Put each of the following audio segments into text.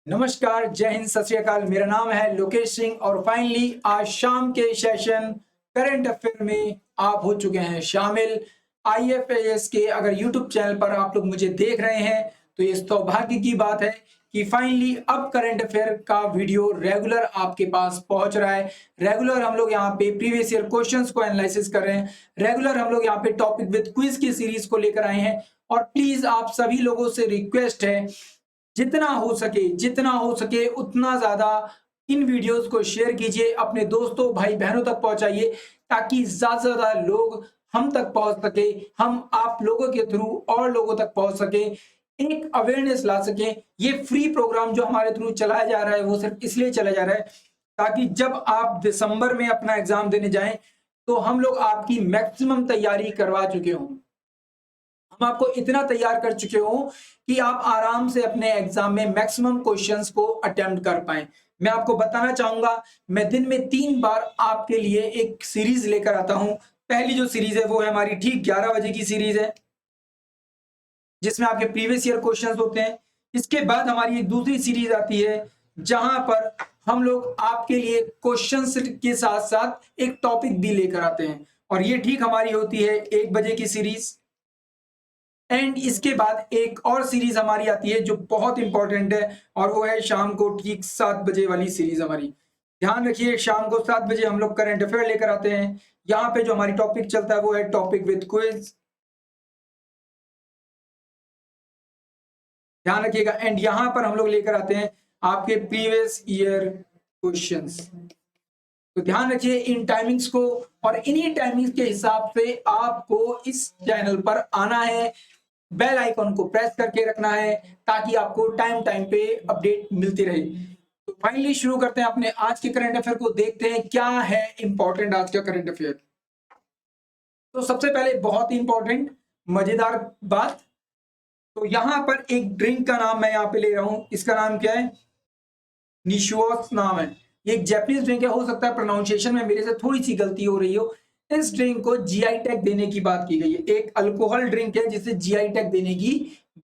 नमस्कार, जय हिंद, सत श्री अकाल। मेरा नाम है लोकेश सिंह और फाइनली आज शाम के सेशन करंट अफेयर में आप हो चुके हैं शामिल। आईएफएएस के अगर यूट्यूब चैनल पर आप लोग मुझे देख रहे हैं तो ये सौभाग्य की बात है कि फाइनली अब करंट अफेयर का वीडियो रेगुलर आपके पास पहुंच रहा है। रेगुलर हम लोग यहाँ पे प्रीवियस ईयर क्वेश्चंस को एनालिसिस कर रहे हैं। रेगुलर हम लोग यहाँ पे टॉपिक विद क्विज की सीरीज को लेकर आए हैं। और प्लीज आप सभी लोगों से रिक्वेस्ट है, जितना हो सके उतना ज्यादा इन वीडियोस को शेयर कीजिए, अपने दोस्तों भाई बहनों तक पहुंचाइए ताकि ज्यादा से ज्यादा लोग हम तक पहुंच सके, हम आप लोगों के थ्रू और लोगों तक पहुंच सके, एक अवेयरनेस ला सके। ये फ्री प्रोग्राम जो हमारे थ्रू चलाया जा रहा है वो सिर्फ इसलिए चला जा रहा है ताकि जब आप दिसंबर में अपना एग्जाम देने जाएं तो हम लोग आपकी मैक्सिमम तैयारी करवा चुके हों, हम आपको इतना तैयार कर चुके हो कि आप आराम से अपने एग्जाम में मैक्सिमम क्वेश्चंस को अटेम्प्ट कर पाए। मैं आपको बताना चाहूंगा, मैं दिन में 3 बार आपके लिए एक सीरीज लेकर आता हूं। पहली जो सीरीज है वो है हमारी ठीक 11 बजे की सीरीज है जिसमें आपके प्रीवियस ईयर क्वेश्चंस होते हैं। इसके बाद हमारी एक दूसरी सीरीज आती है जहां पर हम लोग आपके लिए क्वेश्चंस के साथ साथ एक टॉपिक भी लेकर आते हैं और ये ठीक हमारी होती है 1 बजे की सीरीज। एंड इसके बाद एक और सीरीज हमारी आती है जो बहुत इंपॉर्टेंट है और वो है शाम को ठीक 7 बजे वाली सीरीज हमारी। ध्यान रखिए, शाम को 7 बजे हम लोग करंट अफेयर लेकर आते हैं। यहाँ पे जो हमारी टॉपिक चलता है वो है टॉपिक विद क्विज। ध्यान रखिएगा। एंड यहाँ पर हम लोग लेकर आते हैं आपके प्रीवियस ईयर क्वेश्चंस। तो ध्यान रखिए इन टाइमिंग्स को, और इन्हीं टाइमिंग्स के हिसाब से आपको इस चैनल पर आना है, बेल आइकॉन को प्रेस करके रखना है ताकि आपको टाइम टाइम पे अपडेट मिलती रहे। तो फाइनली शुरू करते हैं अपने आज के करंट अफेयर को, देखते हैं क्या है इंपॉर्टेंट आज का करंट अफेयर। तो सबसे पहले बहुत ही इंपॉर्टेंट मजेदार बात, तो यहां पर एक ड्रिंक का नाम मैं यहां पे ले रहा हूं। इसका नाम क्या है? निशुओस नाम है। ये एक जापानीज ड्रिंक है, हो सकता है प्रोनाउंसिएशन में मेरे से थोड़ी सी गलती हो रही हो। इस ड्रिंक को जीआई टैग देने की बात की गई है। एक अल्कोहल ड्रिंक है जिसे जीआई टैग देने की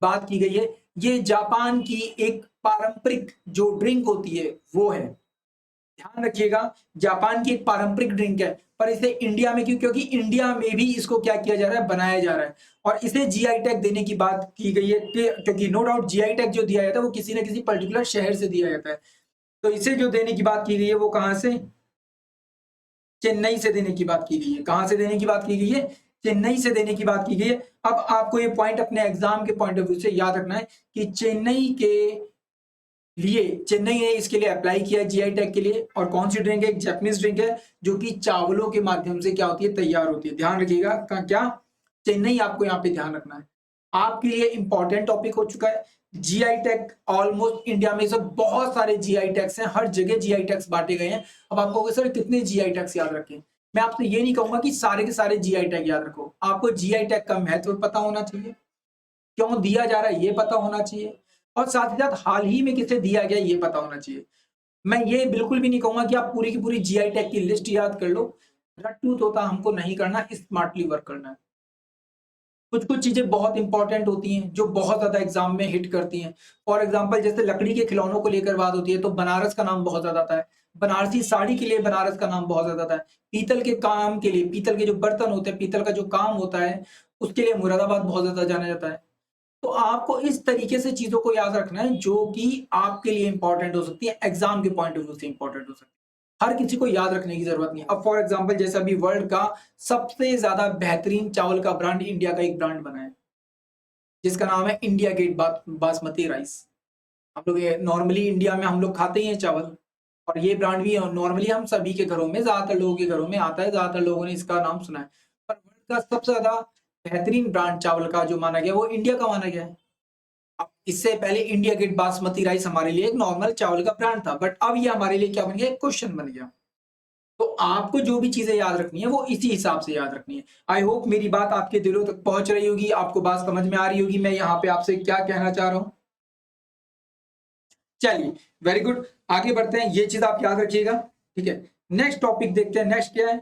बात की गई है। ये जापान की एक पारंपरिक जो ड्रिंक होती है वो है। ध्यान रखिएगा, जापान की एक पारंपरिक ड्रिंक है, पर इसे इंडिया में क्योंकि इंडिया में भी इसको क्या किया जा रहा है, बनाया जा रहा है और इसे जीआई टैग देने की बात की गई है क्योंकि नो डाउट जीआई टैग जो दिया जाता है वो किसी न किसी पर्टिकुलर शहर से दिया जाता है। तो इसे जो देने की बात की गई है वो कहां से? चेन्नई से देने की बात की गई है। कहां से देने की बात की गई है? चेन्नई से देने की बात की गई है। अब आपको ये पॉइंट अपने एग्जाम के पॉइंट ऑफ व्यू से याद रखना है कि चेन्नई ने इसके लिए अप्लाई किया है जीआई टैग के लिए। और कौन सी ड्रिंक है? एक जापानीज ड्रिंक है जो कि चावलों के माध्यम से क्या होती है, तैयार होती है। ध्यान रखिएगा क्या चेन्नई, आपको यहाँ पे ध्यान रखना है। आपके लिए इंपॉर्टेंट टॉपिक हो चुका है जीआई टैग। ऑलमोस्ट इंडिया में सब बहुत सारे जीआई टैग्स हैं, हर जगह जीआई टैग्स बांटे गए हैं। अब आपको सर कितने जीआई टैग्स याद रखें? मैं आपसे ये नहीं कहूंगा कि सारे के सारे जीआई टैग याद रखो, आपको जीआई टैग का महत्व पता होना चाहिए, क्यों दिया जा रहा है ये पता होना चाहिए, और साथ ही साथ हाल ही में किसे दिया गया ये पता होना चाहिए। मैं ये बिल्कुल भी नहीं कहूंगा कि आप पूरी की पूरी जीआई टैग की लिस्ट याद कर लो। रट्टू तोता हमको नहीं करना, स्मार्टली वर्क करना है। कुछ कुछ चीजें बहुत इंपॉर्टेंट होती हैं जो बहुत ज्यादा एग्जाम में हिट करती हैं। फॉर एग्जांपल जैसे लकड़ी के खिलौनों को लेकर बात होती है तो बनारस का नाम बहुत ज्यादा आता है। बनारसी साड़ी के लिए बनारस का नाम बहुत ज्यादा आता है। पीतल के काम के लिए, पीतल के जो बर्तन होते हैं, पीतल का जो काम होता है उसके लिए मुरादाबाद बहुत ज्यादा जाना जाता है। तो आपको इस तरीके से चीजों को याद रखना है जो कि आपके लिए इंपॉर्टेंट हो सकती है, एग्जाम के पॉइंट ऑफ व्यू से इंपॉर्टेंट हो सकती है। हर किसी को याद रखने की जरूरत नहीं है। अब फॉर एग्जांपल जैसे अभी वर्ल्ड का सबसे ज्यादा बेहतरीन चावल का ब्रांड इंडिया का एक ब्रांड बना है जिसका नाम है इंडिया गेट बासमती राइस। हम लोग ये नॉर्मली इंडिया में हम लोग खाते ही हैं चावल, और ये ब्रांड भी नॉर्मली हम सभी के घरों में, ज्यादातर लोगों के घरों में आता है, ज्यादातर लोगों ने इसका नाम सुना है। पर वर्ल्ड का सबसे ज्यादा बेहतरीन ब्रांड चावल का जो माना गया वो इंडिया का माना गया है। अब इससे पहले इंडिया गेट बासमती राइस हमारे लिए एक नॉर्मल चावल का ब्रांड था, बट अब ये हमारे लिए क्या बन गया, एक क्वेश्चन बन गया। तो आपको जो भी चीजें याद रखनी है वो इसी हिसाब से याद रखनी है। आई होप मेरी बात आपके दिलों तक पहुंच रही होगी, आपको बात समझ में आ रही होगी मैं यहाँ पे आपसे क्या कहना चाह रहा हूं। चलिए, वेरी गुड, आगे बढ़ते हैं, ये चीज आप याद रखिएगा। ठीक है, नेक्स्ट टॉपिक देखते हैं। नेक्स्ट क्या है?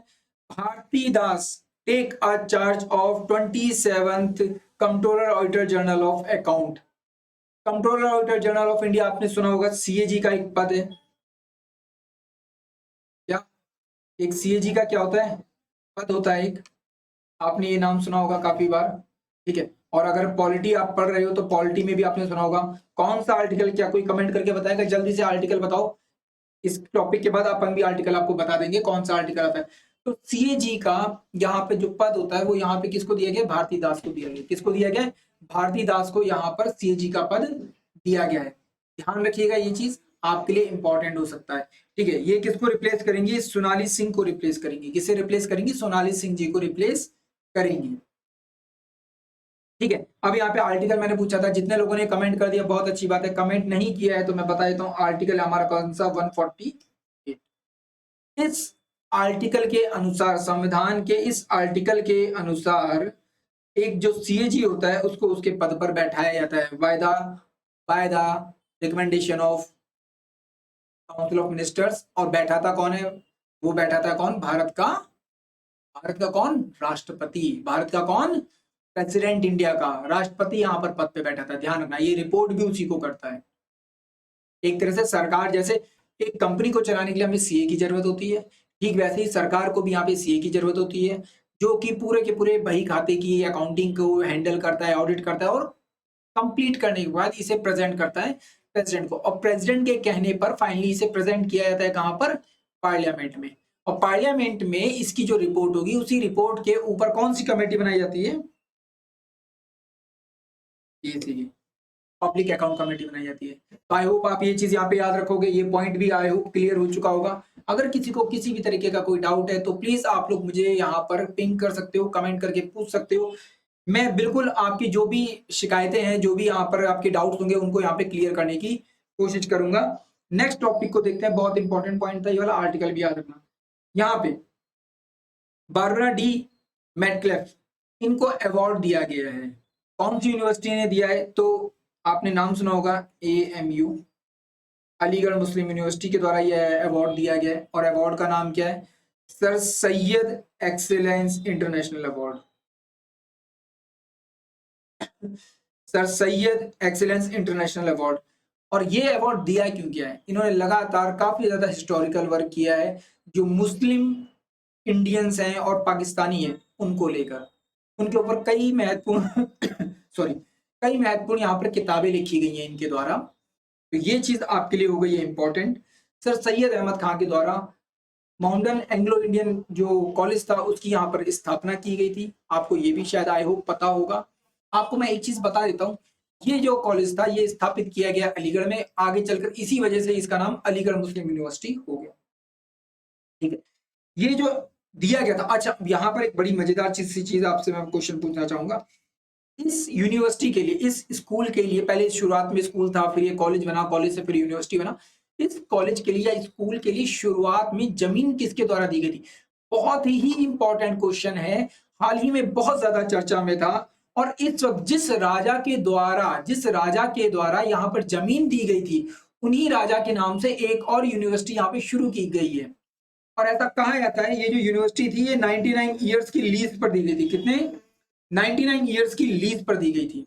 Bharati Das take a charge of 27th controller auditor general of account. Controller auditor general of India आपने सुना होगा, सीएजी का एक पद है क्या? एक सीएजी का क्या होता है? पद होता है एक, आपने ये नाम सुना होगा काफी बार, ठीक है। और अगर पॉलिटी आप पढ़ रहे हो तो पॉलिटी में भी आपने सुना होगा। कौन सा आर्टिकल, क्या कोई कमेंट करके बताएगा जल्दी से, आर्टिकल बताओ। इस टॉपिक के बाद अपन भी आर्टिकल आपको बता देंगे कौन सा आर्टिकल आता है। तो सीएजी का यहाँ पे जो पद होता है वो यहाँ पे किसको दिया गया? भारती दास को दिया गया। किसको दिया गया? भारती दास को यहाँ पर सीएजी का पद दिया गया है। ध्यान रखिएगा, ये चीज आपके लिए इंपॉर्टेंट हो सकता है, ठीक है। ये किसको रिप्लेस करेंगी? सोनाली सिंह को रिप्लेस करेंगी। किसे रिप्लेस करेंगी? सोनाली सिंह जी को रिप्लेस करेंगी, ठीक है। अब यहाँ पे आर्टिकल मैंने पूछा था, जितने लोगों ने कमेंट कर दिया बहुत अच्छी बात है। कमेंट नहीं किया है तो मैं बता देता हूँ, आर्टिकल हमारा कौन सा? 148। इस आर्टिकल के अनुसार, संविधान के इस आर्टिकल के अनुसार एक जो सीएजी होता है उसको उसके पद पर बैठाया जाता है by the recommendation of council of ministers. और बैठा था कौन है? वो बैठा था कौन? भारत का कौन? राष्ट्रपति। भारत का कौन? प्रेसिडेंट इंडिया का। राष्ट्रपति यहाँ पर पद पे बैठा था। ध्यान रखना, ये रिपोर्ट भी उसी को करता है। एक तरह से सरकार, जैसे एक कंपनी को चलाने के लिए हमें सीए की जरूरत होती है, ठीक वैसे ही सरकार को भी यहाँ पे सीए की जरूरत होती है, जो कि पूरे के पूरे बही खाते की अकाउंटिंग को हैंडल करता है, ऑडिट करता है, और कंप्लीट करने के बाद इसे प्रेजेंट करता है प्रेसिडेंट को। और प्रेसिडेंट के कहने पर फाइनली इसे प्रेजेंट किया जाता है कहाँ पर? पार्लियामेंट में। और पार्लियामेंट में इसकी जो रिपोर्ट होगी, उसी रिपोर्ट के ऊपर कौन सी कमेटी बनाई जाती है? ये पब्लिक अकाउंट कमेटी बनाई जाती है। तो आई होप आप ये चीज यहाँ पे याद रखोगे। ये पॉइंट भी आई होप क्लियर हो चुका होगा। अगर किसी को किसी भी तरीके का कोई डाउट है तो प्लीज आप लोग मुझे यहाँ पर पिंग कर सकते हो, कमेंट करके पूछ सकते हो। मैं बिल्कुल आपकी जो भी शिकायतें हैं, जो भी यहाँ पर आपके डाउट्स होंगे, उनको यहाँ पे क्लियर करने की कोशिश करूंगा। नेक्स्ट टॉपिक को देखते हैं। बहुत इंपॉर्टेंट पॉइंट था ये वाला, आर्टिकल भी याद रखना। यहाँ पे बारबरा डी मैटक्लेफ, इनको अवार्ड दिया गया है। कौन सी यूनिवर्सिटी ने दिया है? तो आपने नाम सुना होगा, एएमयू, अलीगढ़ मुस्लिम यूनिवर्सिटी के द्वारा यह अवार्ड दिया गया है। और अवार्ड का नाम क्या है? Sir Syed excellence international award. Sir Syed excellence international award. और ये अवार्ड दिया क्यों गया है? इन्होंने लगातार काफी ज्यादा हिस्टोरिकल वर्क किया है, जो मुस्लिम इंडियंस हैं और पाकिस्तानी हैं उनको लेकर। उनके ऊपर कई महत्वपूर्ण सॉरी, कई महत्वपूर्ण यहाँ पर किताबें लिखी गई हैं इनके द्वारा। तो ये चीज आपके लिए हो गई है इंपॉर्टेंट। सर सैयद अहमद खान के द्वारा माउंटेन एंग्लो इंडियन जो कॉलेज था उसकी यहाँ पर स्थापना की गई थी। आपको ये भी शायद आई होप पता होगा। आपको मैं एक चीज बता देता हूँ, ये जो कॉलेज था ये स्थापित किया गया अलीगढ़ में। आगे चलकर इसी वजह से इसका नाम अलीगढ़ मुस्लिम यूनिवर्सिटी हो गया, ठीक है। ये जो दिया गया था, अच्छा यहाँ पर एक बड़ी मजेदार चीज आपसे मैं क्वेश्चन पूछना चाहूंगा। इस यूनिवर्सिटी के लिए, इस स्कूल के लिए, पहले शुरुआत में स्कूल था, फिर ये कॉलेज बना, कॉलेज से फिर यूनिवर्सिटी बना। इस कॉलेज के लिए या स्कूल के लिए शुरुआत में जमीन किसके द्वारा दी गई थी? बहुत ही इंपॉर्टेंट क्वेश्चन है, हाल ही में बहुत ज्यादा चर्चा में था। और इस वक्त जिस राजा के द्वारा यहाँ पर जमीन दी गई थी, उन्हीं राजा के नाम से एक और यूनिवर्सिटी यहाँ पे शुरू की गई है। और ऐसा कहा जाता है ये जो यूनिवर्सिटी थी ये 99 ईयर्स की लीज पर दी गई थी। कितने? 99 ईयर्स की लीज पर दी गई थी।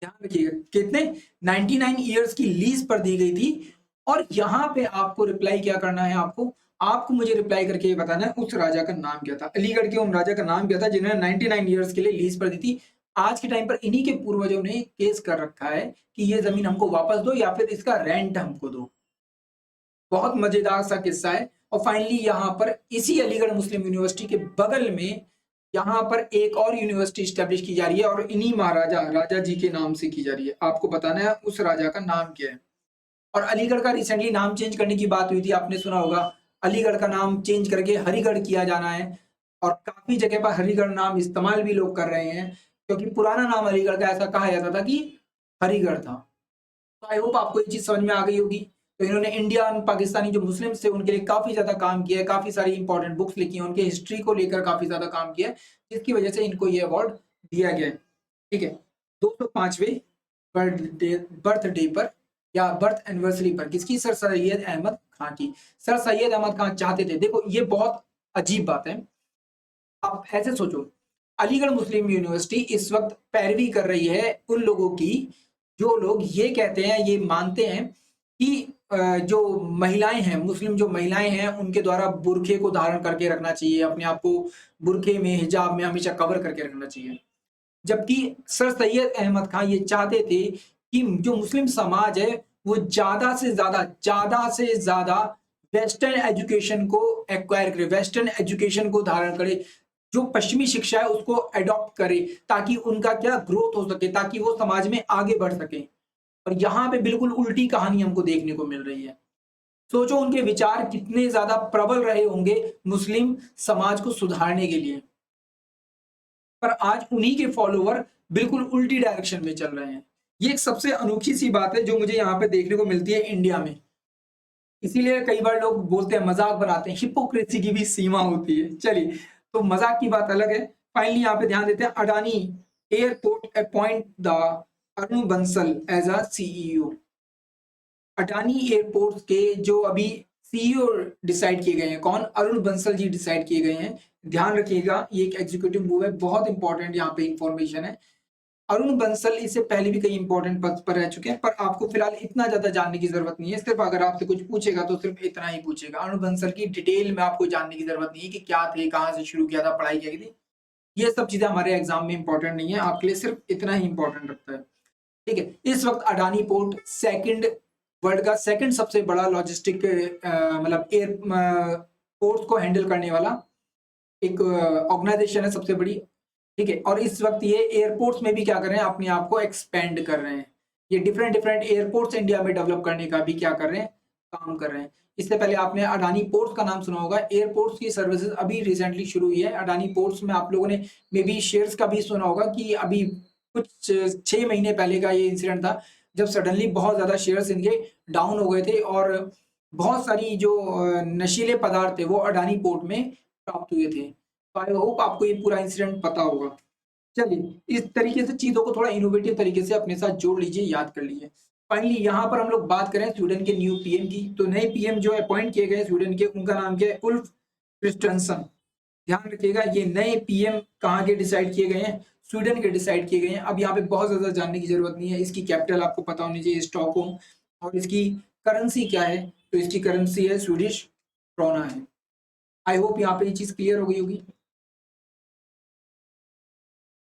ध्यान रखिएगा, कितने? 99 ईयर्स की लीज पर दी गई थी। और यहाँ पे आपको रिप्लाई क्या करना है? आपको मुझे रिप्लाई करके ये बताना है उस राजा का नाम क्या था, अलीगढ़ के उन राजा का नाम क्या था जिन्होंने 99 ईयर्स के लिए लीज पर दी थी। आज के टाइम पर इन्हीं के पूर्वजों ने केस कर रखा है कि ये जमीन हमको वापस दो या फिर इसका रेंट हमको दो। बहुत मजेदार सा किस्सा है। और फाइनली यहाँ पर इसी अलीगढ़ मुस्लिम यूनिवर्सिटी के बगल में यहाँ पर एक और यूनिवर्सिटी स्टैब्लिश की जा रही है, और इन्हीं राजा जी के नाम से की जा रही है। आपको बताना है उस राजा का नाम क्या है। और अलीगढ़ का रिसेंटली नाम चेंज करने की बात हुई थी, आपने सुना होगा। अलीगढ़ का नाम चेंज करके हरिगढ़ किया जाना है। और काफी जगह पर हरिगढ़ नाम इस्तेमाल भी लोग कर रहे हैं, क्योंकि पुराना नाम अलीगढ़ का ऐसा कहा जाता था कि हरिगढ़ था। तो आई होप आपको ये चीज समझ में आ गई होगी। तो इन्होंने इंडिया और पाकिस्तानी जो मुस्लिम थे उनके लिए काफी ज्यादा काम किया है, काफी सारी इंपॉर्टेंट बुक्स लिखी हैं, उनके हिस्ट्री को लेकर काफी ज्यादा काम किया है, जिसकी वजह से इनको ये अवार्ड दिया गया है, ठीक है। 205वें बर्थडे पर या बर्थ एनिवर्सरी पर किसकी? सर सैयद अहमद खान की। सर सैयद अहमद खान चाहते थे, देखो ये बहुत अजीब बात है। आप ऐसे सोचो, अलीगढ़ मुस्लिम यूनिवर्सिटी इस वक्त पैरवी कर रही है उन लोगों की जो लोग ये कहते हैं, ये मानते हैं कि जो महिलाएँ हैं, मुस्लिम जो महिलाएँ हैं, उनके द्वारा बुर्के को धारण करके रखना चाहिए, अपने आप को बुर्के में, हिजाब में हमेशा कवर करके रखना चाहिए। जबकि सर सैयद अहमद खान ये चाहते थे कि जो मुस्लिम समाज है, वो ज़्यादा से ज़्यादा वेस्टर्न एजुकेशन को एक्वायर करे, वेस्टर्न एजुकेशन को धारण करे। जो पश्चिमी शिक्षा है उसको एडॉप्ट करे, ताकि उनका क्या ग्रोथ हो सके, ताकि वो समाज में आगे बढ़ सकें। और यहाँ पे बिल्कुल उल्टी कहानी हमको देखने को मिल रही है। सोचो उनके विचार कितने ज़्यादा प्रबल रहे होंगे मुस्लिम समाज को सुधारने के लिए। पर आज उन्हीं के फॉलोवर बिल्कुल उल्टी डायरेक्शन में चल रहे हैं। ये एक सबसे अनोखी सी बात है जो मुझे यहाँ पे देखने को मिलती है इंडिया में। इसीलिए कई बार लोग बोलते हैं, मज़ाक बनाते हैं, हिपोक्रेसी की भी सीमा होती है। चलिए, तो मज़ाक की बात अलग है। फाइनली यहाँ पे ध्यान देते हैं, Adani airport appoint the Arun Bansal as a CEO. Adani airports के जो अभी सीईओ डिसाइड किए गए हैं, कौन? अरुण बंसल जी डिसाइड किए गए हैं। ध्यान रखिएगा, ये एक एग्जीक्यूटिव मूव है, बहुत इंपॉर्टेंट यहाँ पे इंफॉर्मेशन है। अरुण बंसल इससे पहले भी कई इंपॉर्टेंट पद पर रह चुके हैं, पर आपको फिलहाल इतना ज्यादा जानने की जरूरत नहीं है। सिर्फ अगर आपसे कुछ पूछेगा तो सिर्फ इतना ही पूछेगा। अरुण बंसल की डिटेल में आपको जानने की जरूरत नहीं है कि क्या थे, कहाँ से शुरू किया था, पढ़ाई क्या की थी। ये सब चीजें हमारे एग्जाम में इंपॉर्टेंट नहीं है, आपके लिए सिर्फ इतना ही इंपॉर्टेंट रखता है। ठीक है, इस वक्त अडानी पोर्ट वर्ल्ड का सेकंड सबसे बड़ा लॉजिस्टिक मतलब एयर पोर्ट को हैंडल करने वाला एक ऑर्गेनाइजेशन है, सबसे बड़ी। ठीक है, और इस वक्त ये एयरपोर्ट्स में भी क्या कर रहे हैं, अपने आप को एक्सपेंड कर रहे हैं। ये डिफरेंट डिफरेंट एयरपोर्ट्स इंडिया में डेवलप करने का भी क्या कर रहे हैं, काम कर रहे हैं। इससे पहले आपने अडानी पोर्ट्स का नाम सुना होगा। एयरपोर्ट्स की सर्विसेज अभी रिसेंटली शुरू हुई है अडानी पोर्ट्स में। आप लोगों ने मे बी शेयर्स का भी सुना होगा कि अभी कुछ 6 महीने पहले का ये इंसिडेंट था, जब सडनली बहुत ज्यादा शेयर्स इनके डाउन हो गए थे और बहुत सारी जो नशीले पदार्थ थे वो अडानी पोर्ट में प्राप्त हुए थे। तो आई होप आपको ये पूरा इंसिडेंट पता होगा। चलिए, इस तरीके से चीज़ों को थोड़ा इनोवेटिव तरीके से अपने साथ जोड़ लीजिए, याद कर लीजिए। फाइनली यहाँ पर हम लोग बात करें स्वीडन के न्यू पीएम की, तो नए पीएम जो अपॉइंट किए गए स्वीडन के, उनका नाम क्या है? Ulf Christensen. ध्यान रखिएगा, ये नए पीएम कहाँ के डिसाइड किए गए हैं? स्वीडन के डिसाइड किए गए हैं। अब यहाँ पे बहुत ज़्यादा जानने की ज़रूरत नहीं है। इसकी कैपिटल आपको पता होनी चाहिए, स्टॉकहोम। और इसकी करेंसी क्या है? तो इसकी करेंसी है स्वीडिश क्रोना है। आई होप यहाँ पे ये चीज़ क्लियर हो गई होगी।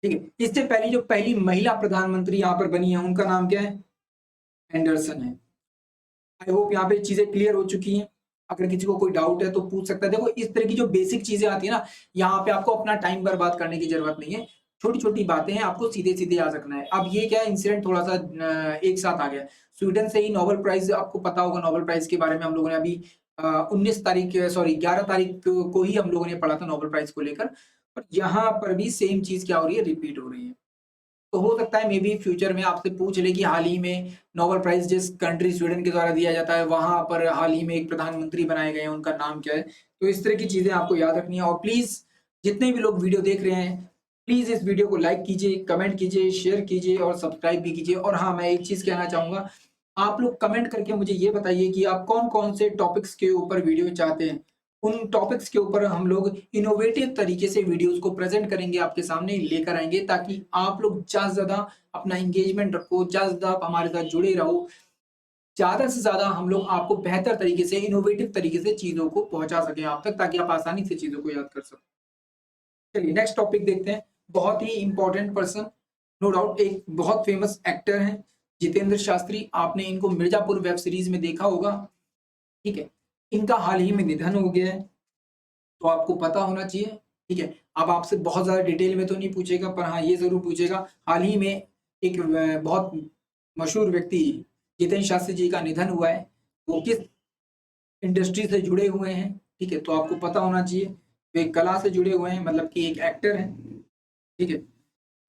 ठीक है, इससे पहले जो पहली महिला प्रधानमंत्री यहाँ पर बनी है, उनका नाम क्या है? एंडरसन है। आई होप यहाँ पे चीजें क्लियर हो चुकी हैं। अगर किसी को कोई डाउट है तो पूछ सकता है। देखो, इस तरह की जो बेसिक चीजें आती है ना, यहाँ पे आपको अपना टाइम बर्बाद करने की जरूरत नहीं है। छोटी छोटी बातें हैं, आपको सीधे सीधे याद रखना है। अब ये क्या इंसिडेंट थोड़ा सा एक साथ आ गया। स्वीडन से ही नोबेल प्राइज, आपको पता होगा नोबेल प्राइज के बारे में हम लोगों ने अभी 19 तारीख, सॉरी 11 तारीख को ही हम लोगों ने पढ़ा था नोबेल प्राइज को लेकर। और यहाँ पर भी सेम चीज क्या हो रही है, रिपीट हो रही है। तो हो सकता है मे बी फ्यूचर में आपसे पूछ ले कि हाल ही में नोबेल प्राइज जिस कंट्री स्वीडन के द्वारा दिया जाता है, वहां पर हाल ही में एक प्रधानमंत्री बनाए गए हैं, उनका नाम क्या है। तो इस तरह की चीजें आपको याद रखनी है। और प्लीज, जितने भी लोग वीडियो देख रहे हैं, प्लीज इस वीडियो को लाइक कीजिए, कमेंट कीजिए, शेयर कीजिए और सब्सक्राइब भी कीजिए। और हाँ, मैं एक चीज कहना चाहूंगा, आप लोग कमेंट करके मुझे ये बताइए कि आप कौन कौन से टॉपिक्स के ऊपर वीडियो चाहते हैं। उन टॉपिक्स के ऊपर हम लोग इनोवेटिव तरीके से वीडियोस को प्रेजेंट करेंगे, आपके सामने लेकर आएंगे, ताकि आप लोग ज़्यादा से ज़्यादा अपना एंगेजमेंट रखो, ज़्यादा से ज़्यादा हमारे साथ जुड़े रहो। ज़्यादा से ज़्यादा हम लोग आपको बेहतर तरीके से, इनोवेटिव तरीके से चीज़ों को पहुँचा सकें आप तक, ताकि आप आसानी से चीज़ों को याद कर सकें। चलिए नेक्स्ट टॉपिक देखते हैं। बहुत ही इंपॉर्टेंट पर्सन, नो डाउट एक बहुत फेमस एक्टर हैं, जितेंद्र शास्त्री। आपने इनको मिर्जापुर वेब सीरीज में देखा होगा। ठीक है, इनका हाल ही में निधन हो गया है, तो आपको पता होना चाहिए। ठीक है, अब आपसे बहुत ज़्यादा डिटेल में तो नहीं पूछेगा, पर हाँ ये ज़रूर पूछेगा, हाल ही में एक बहुत मशहूर व्यक्ति जितेंद्र शास्त्री जी का निधन हुआ है, वो किस इंडस्ट्री से जुड़े हुए हैं। ठीक है, तो आपको पता होना चाहिए, वे एक कला से जुड़े हुए हैं, मतलब कि एक एक्टर हैं। ठीक है,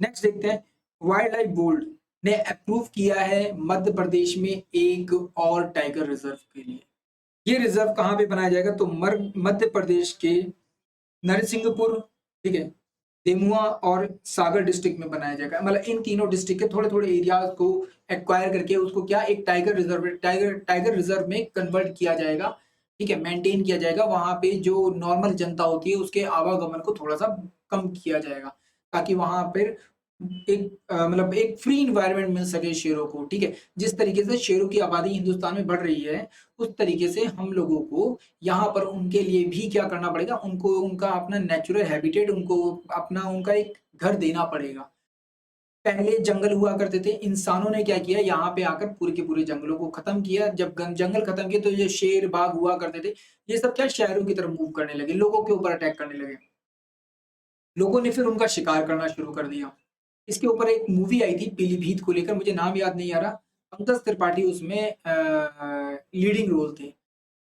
नेक्स्ट देखते हैं। वाइल्ड लाइफ बोर्ड ने अप्रूव किया है मध्य प्रदेश में एक और टाइगर रिजर्व के लिए। ये रिजर्व कहाँ पे बनाया जाएगा? तो मध्य प्रदेश के नरसिंहपुर, ठीक है, देमुआ और सागर डिस्ट्रिक्ट में बनाया जाएगा। मतलब इन तीनों डिस्ट्रिक्ट के थोड़े थोड़े एरियाज को एक्वायर करके उसको क्या एक टाइगर रिजर्व में कन्वर्ट किया जाएगा। ठीक है, मेंटेन किया जाएगा। वहां पे जो नॉर्मल जनता होती है उसके आवागमन को थोड़ा सा कम किया जाएगा, ताकि वहां पर मतलब एक फ्री इन्वायरमेंट मिल सके शेयरों को, ठीक है। जिस तरीके से शेयरों की आबादी हिंदुस्तान में बढ़ रही है, उस तरीके से हम लोगों को यहाँ पर उनके लिए भी क्या करना पड़ेगा, उनको उनका अपना नेचुरल हैबिटेट, उनको अपना उनका एक घर देना पड़ेगा। पहले जंगल हुआ करते थे, इंसानों ने क्या किया, यहाँ पे आकर पूरे के पूरे जंगलों को खत्म किया। जब जंगल खत्म किए तो ये शेर बाघ हुआ करते थे, ये सब क्या शहरों की तरफ मूव करने लगे, लोगों के ऊपर अटैक करने लगे। लोगों ने फिर उनका शिकार करना शुरू कर दिया। इसके ऊपर एक मूवी आई थी पीलीभीत को लेकर, मुझे नाम याद नहीं आ रहा। पंकज त्रिपाठी उसमें लीडिंग रोल थे।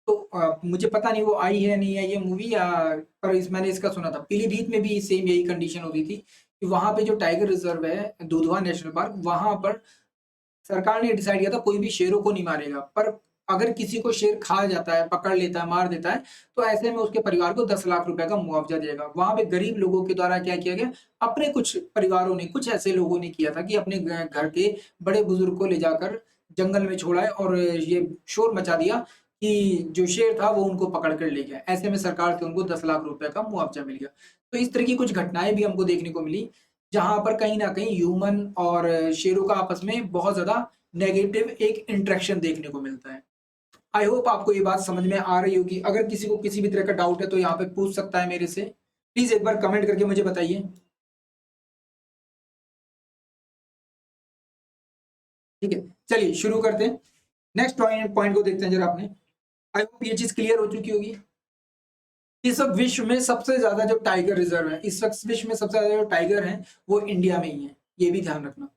तो मुझे पता नहीं वो आई है नहीं आई ये मूवी, पर मैंने इसका सुना था। पीलीभीत में भी सेम यही कंडीशन होती थी कि वहां पे जो टाइगर रिजर्व है, दुधवा नेशनल पार्क, वहां पर सरकार ने डिसाइड किया था कोई भी शेरों को नहीं मारेगा, पर अगर किसी को शेर खा जाता है, पकड़ लेता है, मार देता है, तो ऐसे में उसके परिवार को 10 लाख रुपए का मुआवजा देगा। वहां पे गरीब लोगों के द्वारा क्या किया गया, अपने कुछ परिवारों ने, कुछ ऐसे लोगों ने किया था कि अपने घर के बड़े बुजुर्ग को ले जाकर जंगल में छोड़ा है और ये शोर मचा दिया कि जो शेर था वो उनको पकड़ कर ले गया। ऐसे में सरकार से उनको 10 लाख रुपए का मुआवजा मिल गया। तो इस तरह की कुछ घटनाएं भी हमको देखने को मिली, जहां पर कहीं ना कहीं ह्यूमन और शेरों का आपस में बहुत ज्यादा नेगेटिव एक इंटरेक्शन देखने को मिलता है। आई होप आपको ये बात समझ में आ रही होगी। अगर किसी को किसी भी तरह का डाउट है तो यहाँ पे पूछ सकता है मेरे से। प्लीज एक बार कमेंट करके मुझे बताइए। ठीक है, चलिए शुरू करते हैं। नेक्स्ट पॉइंट को देखते हैं जरा अपने। आई होप ये चीज क्लियर हो चुकी होगी। इस वक्त विश्व में सबसे ज्यादा जो टाइगर रिजर्व है, इस वक्त विश्व में सबसे ज्यादा जो टाइगर है वो इंडिया में ही है, ये भी ध्यान रखना।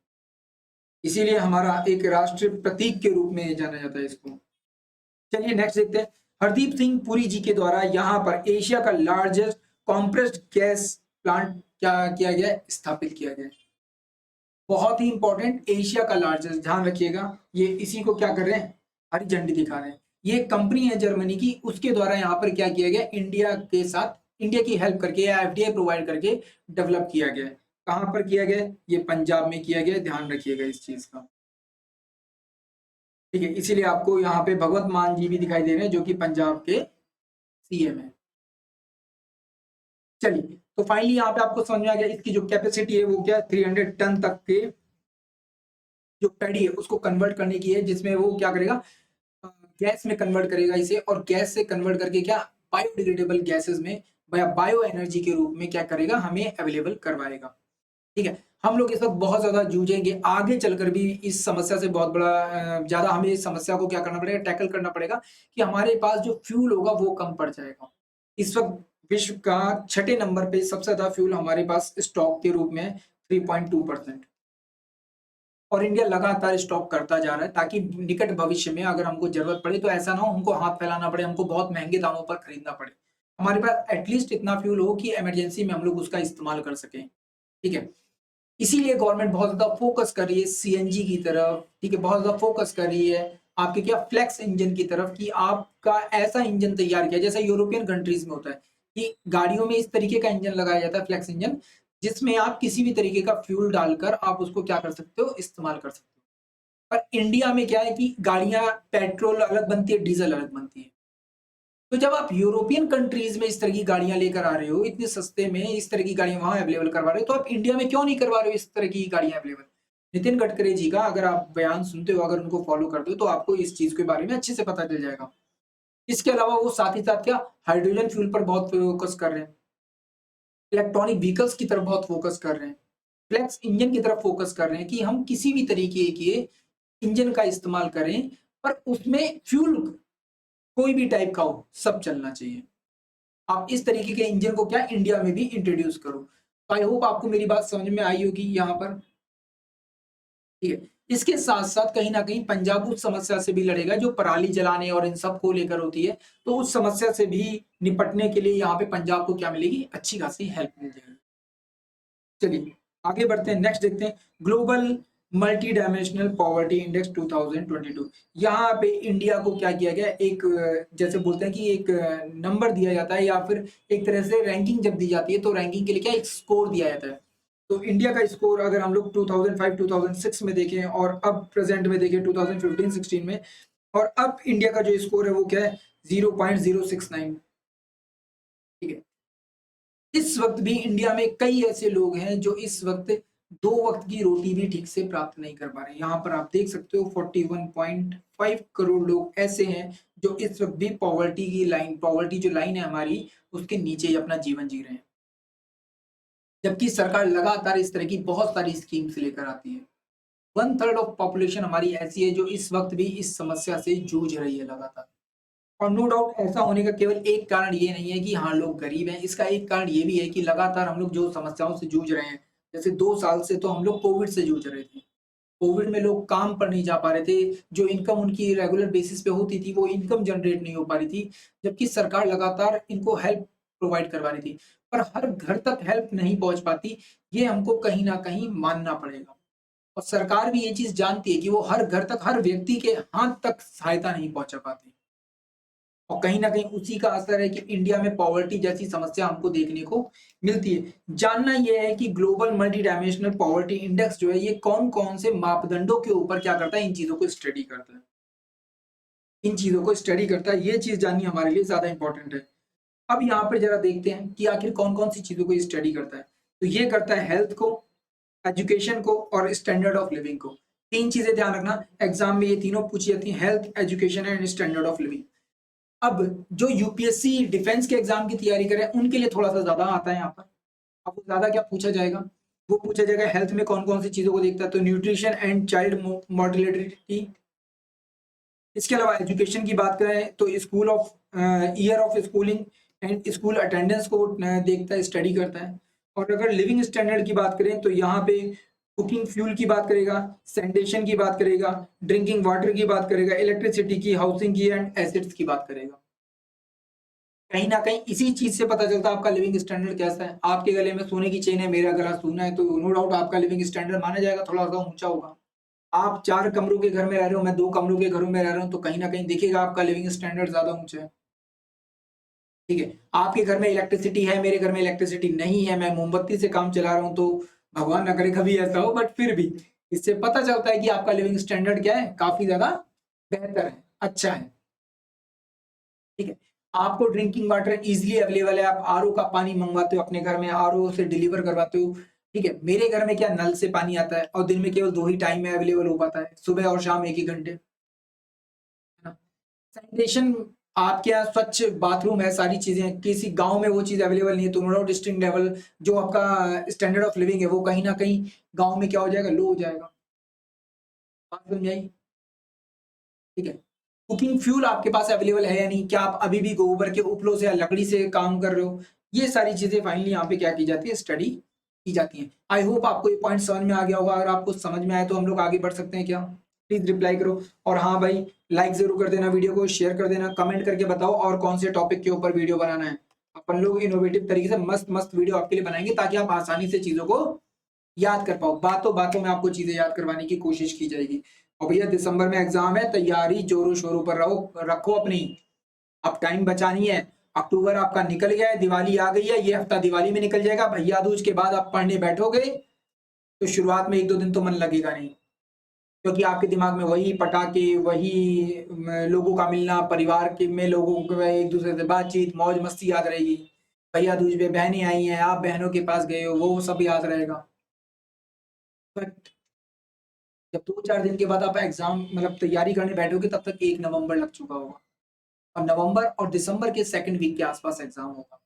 इसीलिए हमारा एक राष्ट्रीय प्रतीक के रूप में जाना जाता है इसको। चलिए नेक्स्ट देखते हैं। हरदीप सिंह पुरी जी के द्वारा यहाँ पर एशिया का लार्जेस्ट कॉम्प्रेस्ड गैस प्लांट क्या किया गया, स्थापित किया गया। बहुत ही इंपॉर्टेंट, एशिया का लार्जेस्ट, ध्यान रखिएगा। ये इसी को क्या कर रहे हैं, हरी झंडी दिखा रहे हैं। ये कंपनी है जर्मनी की, उसके द्वारा यहाँ पर क्या किया गया, इंडिया के साथ, इंडिया की हेल्प करके या एफडीआई प्रोवाइड करके डेवलप किया गया। कहाँ पर किया गया, ये पंजाब में किया गया, ध्यान रखिएगा इस चीज का। ठीक है, इसीलिए आपको यहाँ पे भगवत मान जी भी दिखाई दे रहे हैं जो कि पंजाब के सीएम है। चलिए, तो फाइनली यहाँ पे आपको समझ में आ गया इसकी जो कैपेसिटी है वो क्या, 300 टन तक के जो पैडी है उसको कन्वर्ट करने की है, जिसमें वो क्या करेगा, गैस में कन्वर्ट करेगा इसे, और गैस से कन्वर्ट करके क्या, बायोडिग्रेडेबल गैसेस में बायो एनर्जी के रूप में क्या करेगा, हमें अवेलेबल करवाएगा। ठीक है, हम लोग इस वक्त बहुत ज्यादा जूझेंगे, आगे चलकर भी इस समस्या से बहुत बड़ा ज्यादा हमें इस समस्या को क्या करना पड़ेगा, टैकल करना पड़ेगा कि हमारे पास जो फ्यूल होगा वो कम पड़ जाएगा। इस वक्त विश्व का 6ठे नंबर पे सबसे ज्यादा फ्यूल हमारे पास स्टॉक के रूप में 3.2%, और इंडिया लगातार स्टॉक करता जा रहा है ताकि निकट भविष्य में अगर हमको जरूरत पड़े तो ऐसा ना हो हमको हाथ फैलाना पड़े, हमको बहुत महंगे दामों पर खरीदना पड़े। हमारे पास एटलीस्ट इतना फ्यूल हो कि इमरजेंसी में हम लोग उसका इस्तेमाल कर सकें। ठीक है, इसीलिए गवर्नमेंट बहुत ज्यादा फोकस कर रही है सीएनजी की तरफ। ठीक है, बहुत ज्यादा फोकस कर रही है आपके क्या, फ्लेक्स इंजन की तरफ, कि आपका ऐसा इंजन तैयार किया जैसा यूरोपियन कंट्रीज में होता है कि गाड़ियों में इस तरीके का इंजन लगाया जाता है, फ्लेक्स इंजन, जिसमें आप किसी भी तरीके का फ्यूल डालकर आप उसको क्या कर सकते हो, इस्तेमाल कर सकते हो। पर इंडिया में क्या है कि गाड़ियां पेट्रोल अलग बनती है, डीजल अलग बनती है। तो जब आप यूरोपियन कंट्रीज में इस तरह की गाड़ियां लेकर आ रहे हो, इतने सस्ते में इस तरह की गाड़ियां वहां अवेलेबल करवा रहे हो, तो आप इंडिया में क्यों नहीं करवा रहे हो इस तरह की गाड़ियां अवेलेबल। नितिन गडकरी जी का अगर आप बयान सुनते हो, अगर उनको फॉलो करते हो, तो आपको इस चीज के बारे में अच्छे से पता चल जाएगा। इसके अलावा वो साथ ही साथ क्या, हाइड्रोजन फ्यूल पर बहुत फोकस कर रहे हैं, इलेक्ट्रॉनिक व्हीकल्स की तरफ बहुत फोकस कर रहे हैं, फ्लेक्स इंजन की तरफ फोकस कर रहे हैं कि हम किसी भी तरीके के इंजन का इस्तेमाल करें, पर उसमें फ्यूल कोई भी टाइप का हो, सब चलना चाहिए। आप इस तरीके के इंजन को क्या, इंडिया में भी इंट्रोड्यूस करो। तो आई होप आपको मेरी बात समझ में आई होगी यहाँ पर। ठीक है, इसके साथ साथ कहीं ना कहीं पंजाब उस समस्या से भी लड़ेगा जो पराली जलाने और इन सब को लेकर होती है, तो उस समस्या से भी निपटने के लिए यहाँ पे पंजाब को क्या मिलेगी, अच्छी खासी हेल्प मिल जाएगी। चलिए आगे बढ़ते हैं, नेक्स्ट देखते हैं। Global multi dimensional poverty index 2022, यहाँ पे इंडिया को क्या किया गया, एक जैसे बोलते हैं कि एक नंबर दिया जाता है, या फिर एक तरह से रैंकिंग जब दी जाती है, तो रैंकिंग के लिए क्या, एक स्कोर दिया जाता है। तो इंडिया का स्कोर अगर हम लोग 2005 2006 में देखें और अब प्रेजेंट में देखें 2015-16 में, और अब इंडिया का जो स्कोर है वो क्या है, 0.069। ठीक है, इस वक्त भी इंडिया में कई ऐसे लोग हैं जो इस वक्त 2 वक्त की रोटी भी ठीक से प्राप्त नहीं कर पा रहे। यहाँ पर आप देख सकते हो 41.5 करोड़ लोग ऐसे हैं जो इस वक्त भी पॉवर्टी जो लाइन है हमारी, उसके नीचे ही अपना जीवन जी रहे हैं। जबकि सरकार लगातार इस तरह की बहुत सारी स्कीम्स लेकर आती है। 1/3 ऑफ पॉपुलेशन हमारी ऐसी है जो इस वक्त भी इस समस्या से जूझ रही है लगातार। और नो डाउट ऐसा होने का केवल एक कारण ये नहीं है कि हाँ लोग गरीब हैं, इसका एक कारण ये भी है कि लगातार हम लोग जो समस्याओं से जूझ रहे हैं, जैसे 2 साल से तो हम लोग कोविड से जूझ रहे थे। कोविड में लोग काम पर नहीं जा पा रहे थे, जो इनकम उनकी रेगुलर बेसिस पे होती थी, वो इनकम जनरेट नहीं हो पा रही थी, जबकि सरकार लगातार इनको हेल्प प्रोवाइड करवा रही थी। पर हर घर तक हेल्प नहीं पहुँच पाती, ये हमको कहीं न कहीं मानना पड़ेगा। और सरकार भी ये चीज़ जानती है कि वो हर घर तक, हर व्यक्ति के हाथ तक सहायता नहीं पहुँचा पाती। और कहीं न कहीं उसी का असर है कि इंडिया में पॉवर्टी जैसी समस्या हमको देखने को मिलती है। जानना ये है कि global multi dimensional poverty index जो है, ये कौन-कौन से मापदंडों के ऊपर क्या करता है, इन चीज़ों को स्टडी करता है। इन चीज़ों को स्टडी करता है, ये चीज़ जाननी हमारे लिए ज़्यादा इम्पोर्टेंट है। अब यहाँ पे ज़रा देखते हैं कि आखिर कौन-कौन सी चीज़ों को ये स्टडी करता है। तो ये करता है हेल्थ को, एजुकेशन को और स्टैंडर्ड ऑफ लिविंग को। 3 चीज़ें ध्यान रखना, एग्ज़ाम में ये तीनों पूछी जाती हैं, health, education and standard of living. अब जो यूपीएससी डिफेंस के एग्जाम की तैयारी करें उनके लिए थोड़ा-सा ज़्यादा आता है यहाँ पर। अब वो ज़्यादा क्या पूछा जाएगा? वो पूछा जाएगा हेल्थ में कौन-कौन सी चीज़ों को देखता है, तो न्यूट्रिशन एंड चाइल्ड मोर्टेलिटी। इसके अलावा एजुकेशन की बात करें तो school of year of schooling and school attendance को देखता है, स्टडी करता है। और अगर लिविंग स्टैंडर्ड की बात करें तो यहाँ पे कुकिंग फ्यूल की बात करेगा, सैनिटेशन की बात करेगा, ड्रिंकिंग वाटर की बात करेगा, इलेक्ट्रिसिटी की, हाउसिंग की एंड एसेट्स की बात करेगा। कहीं न कहीं इसी चीज़ से पता चलता है आपका लिविंग स्टैंडर्ड कैसा है। आपके गले में सोने की चेन है, मेरा गला सोना है, तो नो डाउट आपका लिविंग स्टैंडर्ड माना जाएगा थोड़ा-सा ऊँचा होगा। आप 4 कमरों के घर में रह रहे हो, मैं 2 कमरों के घरों में रह रहा हूँ, तो कहीं न कहीं दिखेगा आपका लिविंग स्टैंडर्ड ज़्यादा ऊँचा है। ठीक है? आपके घर में इलेक्ट्रिसिटी है, मेरे घर में इलेक्ट्रिसिटी नहीं है, मैं मोमबत्ती से काम चला रहा हूँ, तो भगवान ना करे कभी ऐसा हो, बट फिर भी इससे पता चलता है कि आपका लिविंग स्टैंडर्ड क्या है, काफ़ी ज़्यादा बेहतर है, अच्छा है। ठीक है? आपको ड्रिंकिंग वाटर ईज़िली अवेलेबल है, आप आरओ का पानी मंगवाते हो अपने घर में, आरओ से डिलीवर करवाते हो, ठीक है? मेरे घर में क्या नल से पानी आता है और दिन में केवल 2 ही टाइम में अवेलेबल हो पाता है, सुबह और शाम 1 ही घंटे, है ना? सैनिटेशन आपके यहाँ स्वच्छ बाथरूम है, सारी चीज़ें हैं, किसी गाँव में वो चीज़ अवेलेबल नहीं है, तो नो डाउट स्टैंडर्ड लेवल जो आपका स्टैंडर्ड ऑफ लिविंग है, वो कहीं न कहीं गाँव में क्या हो जाएगा, लो हो जाएगा। बात समझ आई? ठीक है? कुकिंग फ्यूल आपके पास अवेलेबल है या नहीं? क्या आप अभी भी गोबर के उपलों से या लकड़ी से काम कर रहे हो? ये सारी चीज़ें फाइनली यहाँ पे क्या की जाती है, स्टडी की जाती हैं। आई होप आपको ये पॉइंट समझ में आ गया होगा। अगर आपको समझ में आया तो हम लोग आगे बढ़ सकते हैं क्या? प्लीज़ रिप्लाई करो। और हाँ भाई, लाइक ज़रूर कर देना वीडियो को, शेयर कर देना, कमेंट करके बताओ और कौन से टॉपिक के ऊपर वीडियो बनाना है। अपन लोग इनोवेटिव तरीके से मस्त-मस्त वीडियो आपके लिए बनाएँगे ताकि आप आसानी से चीज़ों को याद कर पाओ। बातों-बातों में आपको चीज़ें याद करवाने की कोशिश की जाएगी। और भैया दिसंबर में एग्ज़ाम है, तैयारी ज़ोरों-शोरों पर रखो अपनी। अब टाइम बचा नहीं है। अक्टूबर आपका निकल गया है, दिवाली आ गई है, ये हफ्ता दिवाली में निकल जाएगा। भैया दूज के बाद आप पढ़ने बैठोगे, तो शुरुआत में 1-2 दिन तो मन लगेगा नहीं। क्योंकि आपके दिमाग में वही पटाखे, वही लोगों का मिलना, परिवार के में लोगों को एक-दूसरे से बातचीत, मौज-मस्ती याद रहेगी। भैया दूज पे बहनें आई हैं, आप बहनों के पास गए हो, वो सब याद रहेगा। बट जब 2-4 दिन के बाद आप एग्ज़ाम मतलब तैयारी करने बैठोगे तब तक 1 नवंबर लग चुका होगा और नवंबर और दिसंबर के सेकंड वीक के आस-पास एग्ज़ाम होगा।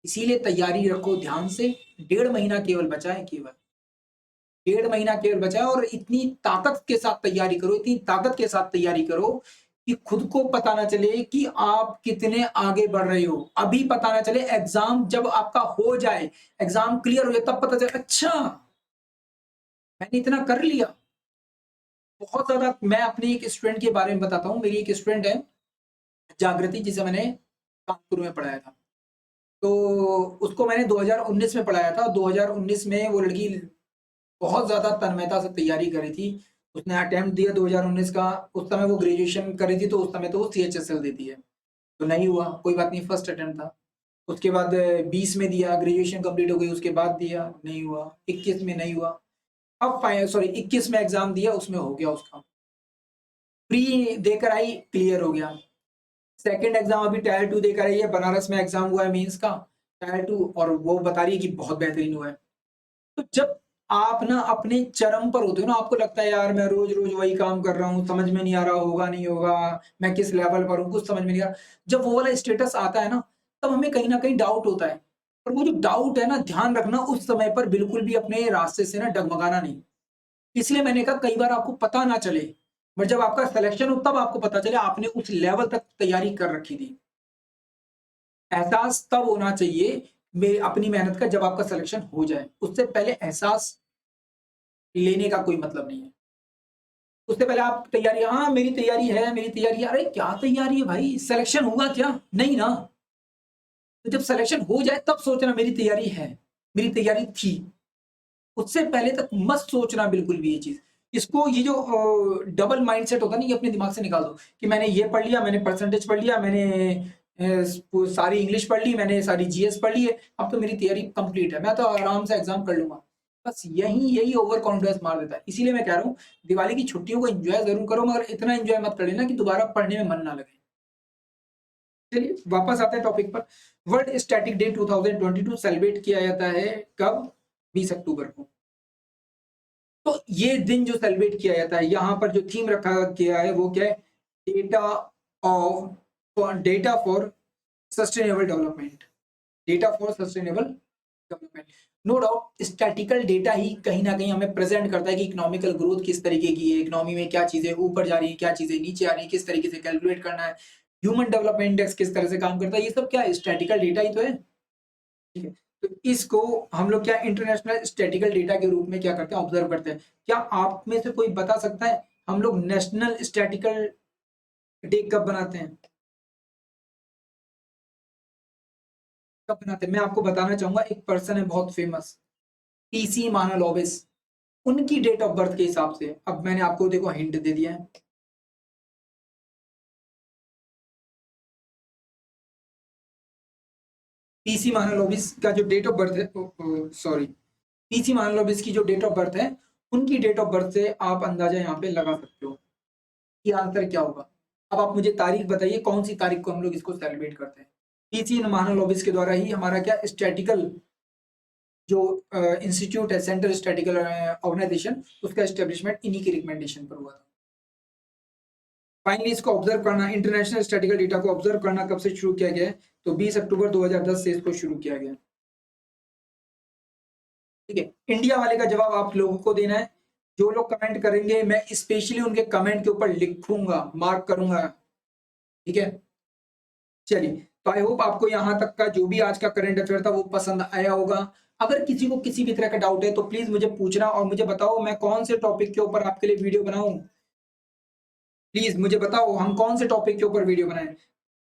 इसीलिए तैयारी रखो ध्यान से, 1.5 महीना केवल बचा है केवल। 1.5 महीना केवल बचा है और इतनी ताकत के साथ तैयारी करो, इतनी ताकत के साथ तैयारी करो कि खुद को पता ना चले कि आप कितने आगे बढ़ रहे हो। अभी पता ना चले, एग्ज़ाम जब आपका हो जाए, एग्ज़ाम क्लियर हो जाए तब पता चले अच्छा, मैंने इतना कर लिया। बहुत ज़्यादा मैं अपने एक स्टूडेंट के बारे में बताता हूँ। मेरी एक स्टूडेंट है, जागृति, जिसे मैंने कानपुर में पढ़ाया था। तो उसको मैंने 2019 में पढ़ाया था। 2019 में वो लड़की बहुत ज़्यादा तन्मयता से तैयारी कर रही थी। उसने अटेम्प्ट दिया 2019 का, उस समय वो ग्रेजुएशन कर रही थी, तो उस समय तो वो सीएचएसएल देती है। तो नहीं हुआ, कोई बात नहीं, फर्स्ट अटेम्प्ट था। उसके बाद 20 में दिया, ग्रेजुएशन कंप्लीट हो गई, उसके बाद दिया, नहीं हुआ। 21 में नहीं हुआ। अब 21 में एग्ज़ाम दिया, उसमें हो गया उसका। प्री देकर आई, क्लियर हो गया। सेकंड एग्ज़ाम अभी टायर 2 देकर आई है, बनारस में एग्ज़ाम हुआ है मेंस का, टायर 2, और वो बता रही है कि बहुत बेहतरीन हुआ है। तो जब आप ना अपने चरम पर होते हो ना, आपको लगता है यार मैं रोज-रोज वही काम कर रहा हूँ, समझ में नहीं आ रहा होगा, नहीं होगा, मैं किस लेवल पर हूँ, कुछ समझ में नहीं आ रहा। जब वो वाला स्टेटस आता है ना, तब हमें कहीं न कहीं डाउट होता है। और वो जो डाउट है ना, ध्यान रखना उस समय पर बिल्कुल भी अपने रास्ते से ना डगमगाना नहीं। इसलिए मैंने कहा कई बार आपको पता ना चले, बट जब आपका सिलेक्शन हो तब आपको पता चले आपने उस लेवल तक तैयारी कर रखी थी। एहसास तब होना चाहिए अपनी मेहनत का जब आपका सिलेक्शन हो जाए। उससे पहले एहसास लेने का कोई मतलब नहीं है। उससे पहले आप तैयारी हाँ, मेरी तैयारी है। अरे क्या तैयारी है भाई? सिलेक्शन हुआ क्या? नहीं ना। तो जब सिलेक्शन हो जाए तब सोचना मेरी तैयारी है, मेरी तैयारी थी। उससे पहले तक मत सोचना बिल्कुल भी ये चीज़। इसको ये जो डबल माइंडसेट होता है ना, ये अपने दिमाग से निकाल दो कि मैंने ये पढ़ लिया, मैंने परसेंटेज पढ़ लिया, मैंने सारी इंग्लिश पढ़ ली, मैंने सारी जीएस पढ़ ली है, अब तो मेरी तैयारी कंप्लीट है, मैं तो आराम से एग्ज़ाम कर लूँगा। बस यही ओवर कॉन्फिडेंस मार देता है। इसीलिए मैं कह रहा हूँ, दिवाली की छुट्टियों को एन्जॉय ज़रूर करो, मगर इतना एन्जॉय मत कर लेना कि दोबारा पढ़ने में मन ना लगे। चलिए वापस आते हैं टॉपिक पर। वर्ल्ड स्टैटिक डे 2022 सेलिब्रेट किया जाता है कब? 20 अक्टूबर को। तो ये दिन जो सेलिब्रेट किया जाता है, यहाँ पर जो थीम रखा गया है वो क्या है? Data data for sustainable development. Data for sustainable development. No doubt statical data ही कहीं न कहीं हमें प्रेज़ेंट करता है कि इकोनॉमिकल ग्रोथ किस तरीके की है, इकोनॉमी में क्या चीज़ें ऊपर जा रही हैं, क्या चीज़ें नीचे आ रही हैं, किस तरीके से कैलकुलेट करना है, ह्यूमन डेवलपमेंट इंडेक्स किस तरह से काम करता है, ये सब क्या है? स्टैटिकल डेटा ही तो है। ठीक है। तो इसको हम लोग क्या इंटरनेशनल स्टैटिकल डेटा के रूप में क्या करते हैं? ऑब्जर्व करते हैं। क्या आप में से कोई बता सकता है हम लोग नेशनल स्टैटिकल डे कब बनाते हैं? कब बनाते हैं? मैं आपको बताना चाहूँगा, एक पर्सन है बहुत फेमस, पीसी मानलोबिस, उनकी डेट ऑफ बर्थ के हिसाब से अब मैंने आपको देखो हिंट दे दिया है। पीसी मानलोबिस का जो डेट ऑफ बर्थ है सॉरी, पीसी मानलोबिस की जो डेट ऑफ बर्थ है, उनकी डेट ऑफ बर्थ से आप अंदाज़ा यहाँ पे लगा सकते हो कि आंसर क्या होगा। अब आप मुझे तारीख बताइए कौन-सी तारीख को हम लोग इसको सेलिब्रेट करते हैं? पीसी मानलोबिस के द्वारा ही हमारा क्या स्टैटिकल जो इंस्टीट्यूट है, सेंट्रल स्टैटिकल ऑर्गेनाइजेशन, उसका एस्टेब्लिशमेंट इन्हीं की रिकमेंडेशन पर हुआ था। फाइनली इसको ऑब्जर्व करना, इंटरनेशनल स्टैटिकल डेटा को ऑब्जर्व करना कब से शुरू किया गया है? तो 20 अक्टूबर 2010 से इसको शुरू किया गया है। ठीक है? इंडिया वाले का जवाब आप लोगों को देना है। जो लोग कमेंट करेंगे मैं स्पेशली उनके कमेंट के ऊपर लिखूँगा, मार्क करूँगा। ठीक है? चलिए, तो आई होप आपको यहाँ तक का जो भी आज का करंट अफेयर था वो पसंद आया होगा। अगर किसी को किसी भी तरह का डाउट है तो प्लीज़ मुझे पूछना और मुझे बताओ मैं कौन से टॉपिक के ऊपर आपके लिए वीडियो बनाऊँ? प्लीज़ मुझे बताओ हम कौन से टॉपिक के ऊपर वीडियो बनाएँ?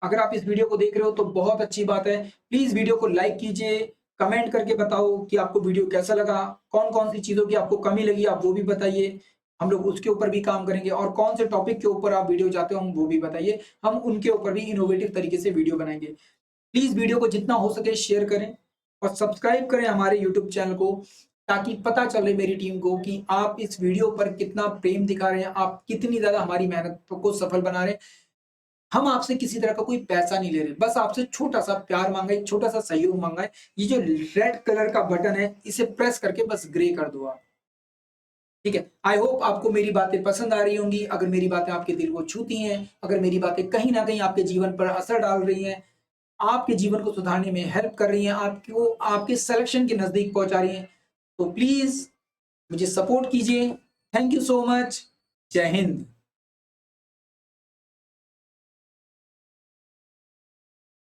अगर आप इस वीडियो को देख रहे हो तो बहुत अच्छी बात है। प्लीज़ वीडियो को लाइक कीजिए, कमेंट करके बताओ कि आपको वीडियो कैसा लगा? कौन-कौन सी चीज़ों की आपको कमी लगी आप वो भी बताइए। हम लोग उसके ऊपर भी काम करेंगे और कौन से टॉपिक के ऊपर आप वीडियो चाहते हो हम वो भी बताइए। हम उनके ऊपर भी इनोवेटिव तरीके से वीडियो बनाएँगे। प्लीज़ वीडियो को जितना हो सके शेयर करें और सब्सक्राइब करें हमारे यूट्यूब चैनल को, ताकि पता चले मेरी टीम को कि आप इस वीडियो पर कितना प्रेम दिखा रहे हैं, आप कितनी ज़्यादा हमारी मेहनत को सफल बना रहे हैं। हम आपसे किसी तरह का कोई पैसा नहीं ले रहे, बस आपसे छोटा-सा प्यार माँगा है, छोटा-सा सहयोग माँगा है। ये जो रेड कलर का बटन है, इसे प्रेस करके बस ग्रे कर दो आप। ठीक है? आई होप आपको मेरी बातें पसंद आ रही होंगी। अगर मेरी बातें आपके दिल को छूती हैं, अगर मेरी बातें कहीं न कहीं आपके जीवन पर असर डाल रही हैं, आपके जीवन को सुधारने में हेल्प कर रही हैं, आपको आपके सिलेक्शन के नज़दीक पहुँचा रही हैं, तो प्लीज़ मुझे सपोर्ट कीजिए। Thank you so much. जय हिंद।